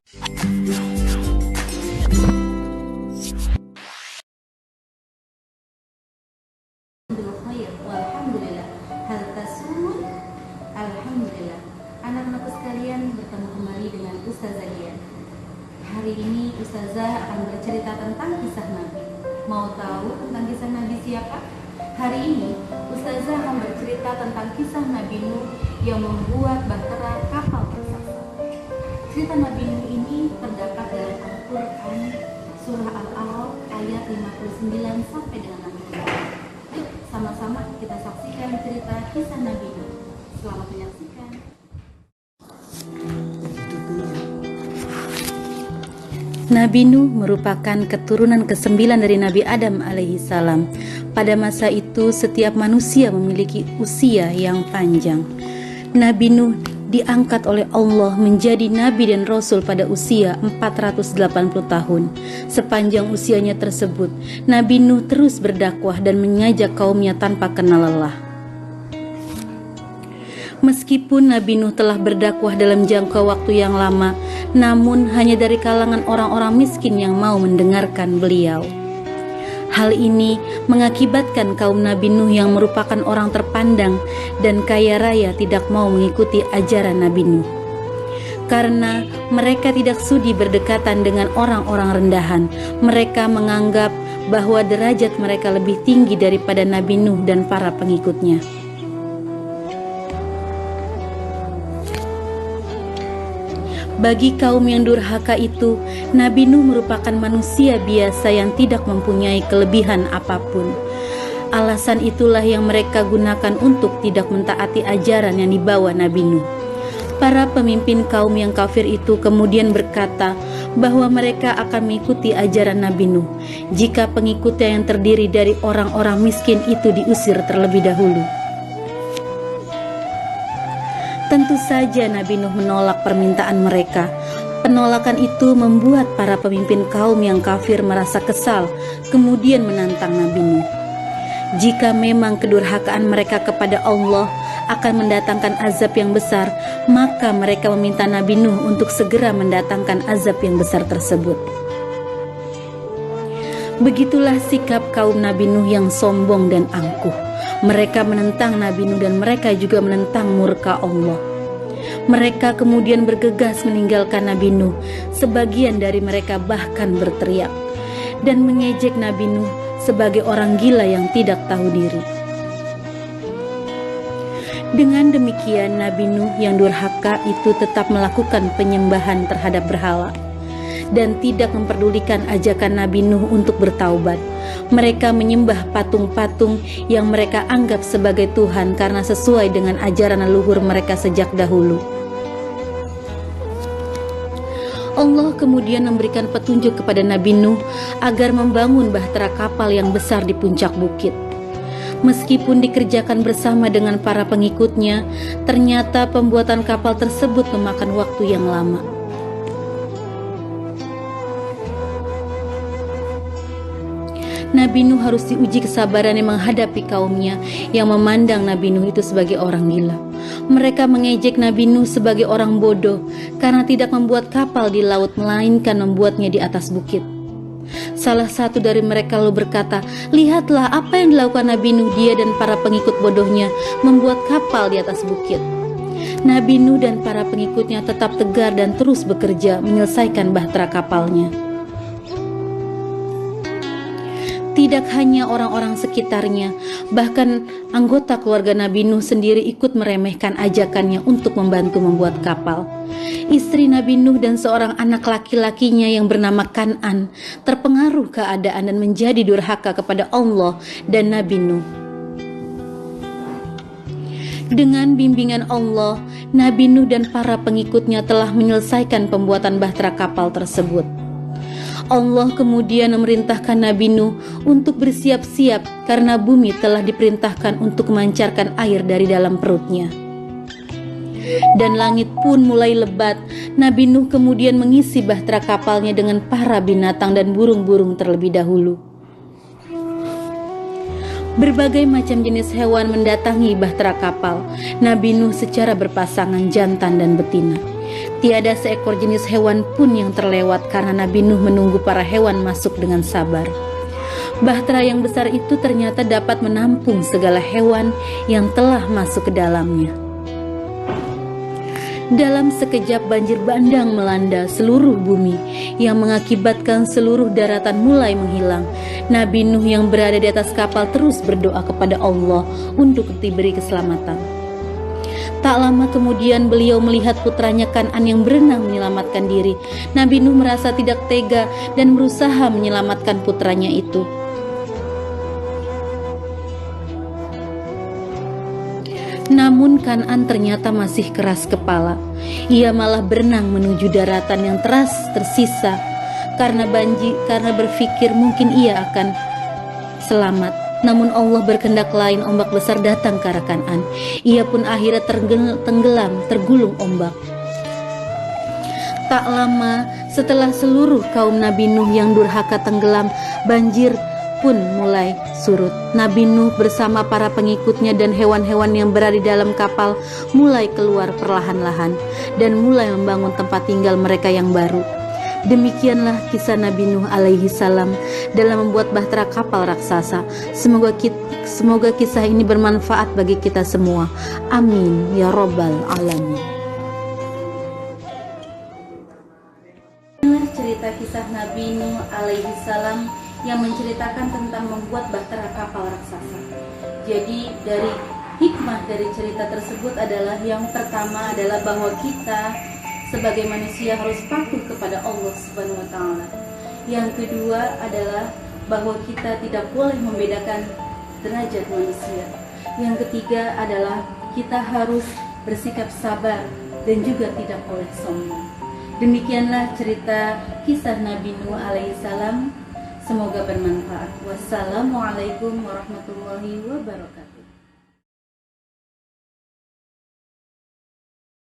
Walhamdulillah. Hal tasun. Alhamdulillah. Anak-anakku sekalian, bertemu kembali dengan Ustazah Dian. Hari ini Ustazah akan bercerita tentang kisah Nabi. Mau tahu tentang kisah Nabi siapa? Hari ini Ustazah akan bercerita tentang kisah Nabi Nuh yang membuat bahtera kapal raksasa. Cerita Nabi Nuh ini terdapat dalam Al-Quran surah Al-A'raf ayat 59 sampai dengan 60. Yuk sama-sama kita saksikan cerita kisah Nabi Nuh. Selamat menyaksikan. Nabi Nuh merupakan keturunan ke-9 dari Nabi Adam alaihissalam. Pada masa itu setiap manusia memiliki usia yang panjang. Nabi Nuh diangkat oleh Allah menjadi nabi dan rasul pada usia 480 tahun. Sepanjang usianya tersebut, Nabi Nuh terus berdakwah dan mengajak kaumnya tanpa kenal lelah. Meskipun Nabi Nuh telah berdakwah dalam jangka waktu yang lama, namun hanya dari kalangan orang-orang miskin yang mau mendengarkan beliau. Hal ini mengakibatkan kaum Nabi Nuh yang merupakan orang terpandang dan kaya raya tidak mau mengikuti ajaran Nabi Nuh. Karena mereka tidak sudi berdekatan dengan orang-orang rendahan, mereka menganggap bahwa derajat mereka lebih tinggi daripada Nabi Nuh dan para pengikutnya. Bagi kaum yang durhaka itu, Nabi Nuh merupakan manusia biasa yang tidak mempunyai kelebihan apapun. Alasan itulah yang mereka gunakan untuk tidak mentaati ajaran yang dibawa Nabi Nuh. Para pemimpin kaum yang kafir itu kemudian berkata bahwa mereka akan mengikuti ajaran Nabi Nuh jika pengikutnya yang terdiri dari orang-orang miskin itu diusir terlebih dahulu. Tentu saja Nabi Nuh menolak permintaan mereka. Penolakan itu membuat para pemimpin kaum yang kafir merasa kesal, kemudian menantang Nabi Nuh. Jika memang kedurhakaan mereka kepada Allah akan mendatangkan azab yang besar, maka mereka meminta Nabi Nuh untuk segera mendatangkan azab yang besar tersebut. Begitulah sikap kaum Nabi Nuh yang sombong dan angkuh. Mereka menentang Nabi Nuh dan mereka juga menentang murka Allah. Mereka kemudian bergegas meninggalkan Nabi Nuh. Sebagian dari mereka bahkan berteriak dan mengejek Nabi Nuh sebagai orang gila yang tidak tahu diri. Dengan demikian Nabi Nuh yang durhaka itu tetap melakukan penyembahan terhadap berhala dan tidak memperdulikan ajakan Nabi Nuh untuk bertaubat. Mereka menyembah patung-patung yang mereka anggap sebagai Tuhan karena sesuai dengan ajaran leluhur mereka sejak dahulu. Allah kemudian memberikan petunjuk kepada Nabi Nuh agar membangun bahtera kapal yang besar di puncak bukit. Meskipun dikerjakan bersama dengan para pengikutnya, ternyata pembuatan kapal tersebut memakan waktu yang lama. Nabi Nuh harus diuji kesabarannya menghadapi kaumnya yang memandang Nabi Nuh itu sebagai orang gila. Mereka mengejek Nabi Nuh sebagai orang bodoh karena tidak membuat kapal di laut melainkan membuatnya di atas bukit. Salah satu dari mereka lalu berkata, "Lihatlah apa yang dilakukan Nabi Nuh, dia dan para pengikut bodohnya membuat kapal di atas bukit." Nabi Nuh dan para pengikutnya tetap tegar dan terus bekerja menyelesaikan bahtera kapalnya. Tidak hanya orang-orang sekitarnya, bahkan anggota keluarga Nabi Nuh sendiri ikut meremehkan ajakannya untuk membantu membuat kapal. Istri Nabi Nuh dan seorang anak laki-lakinya yang bernama Kan'an terpengaruh keadaan dan menjadi durhaka kepada Allah dan Nabi Nuh. Dengan bimbingan Allah, Nabi Nuh dan para pengikutnya telah menyelesaikan pembuatan bahtera kapal tersebut. Allah kemudian memerintahkan Nabi Nuh untuk bersiap-siap karena bumi telah diperintahkan untuk memancarkan air dari dalam perutnya. Dan langit pun mulai lebat. Nabi Nuh kemudian mengisi bahtera kapalnya dengan para binatang dan burung-burung terlebih dahulu. Berbagai macam jenis hewan mendatangi bahtera kapal Nabi Nuh secara berpasangan jantan dan betina. Tiada seekor jenis hewan pun yang terlewat karena Nabi Nuh menunggu para hewan masuk dengan sabar. Bahtera yang besar itu ternyata dapat menampung segala hewan yang telah masuk ke dalamnya. Dalam sekejap banjir bandang melanda seluruh bumi yang mengakibatkan seluruh daratan mulai menghilang. Nabi Nuh yang berada di atas kapal terus berdoa kepada Allah untuk diberi keselamatan. Tak lama kemudian beliau melihat putranya Kan'an yang berenang menyelamatkan diri. Nabi Nuh merasa tidak tega dan berusaha menyelamatkan putranya itu. Namun Kan'an ternyata masih keras kepala. Ia malah berenang menuju daratan yang tersisa karena berpikir mungkin ia akan selamat. Namun Allah berkehendak lain, ombak besar datang ke arah Kan'an. Ia pun akhirnya tergulung ombak. Tak lama setelah seluruh kaum Nabi Nuh yang durhaka tenggelam, banjir pun mulai surut. Nabi Nuh bersama para pengikutnya dan hewan-hewan yang berada di dalam kapal mulai keluar perlahan-lahan dan mulai membangun tempat tinggal mereka yang baru. Demikianlah kisah Nabi Nuh alaihi salam dalam membuat bahtera kapal raksasa. Semoga kisah ini bermanfaat bagi kita semua. Amin ya robbal alamin. Inilah cerita kisah Nabi Nuh alaihi salam yang menceritakan tentang membuat bahtera kapal raksasa. Jadi dari hikmah dari cerita tersebut adalah yang pertama adalah bahwa kita sebagai manusia harus patuh kepada Allah Subhanahu wa taala. Yang kedua adalah bahwa kita tidak boleh membedakan derajat manusia. Yang ketiga adalah kita harus bersikap sabar dan juga tidak boleh sombong. Demikianlah cerita kisah Nabi Nuh alaihi salam. Semoga bermanfaat. Wassalamualaikum warahmatullahi wabarakatuh.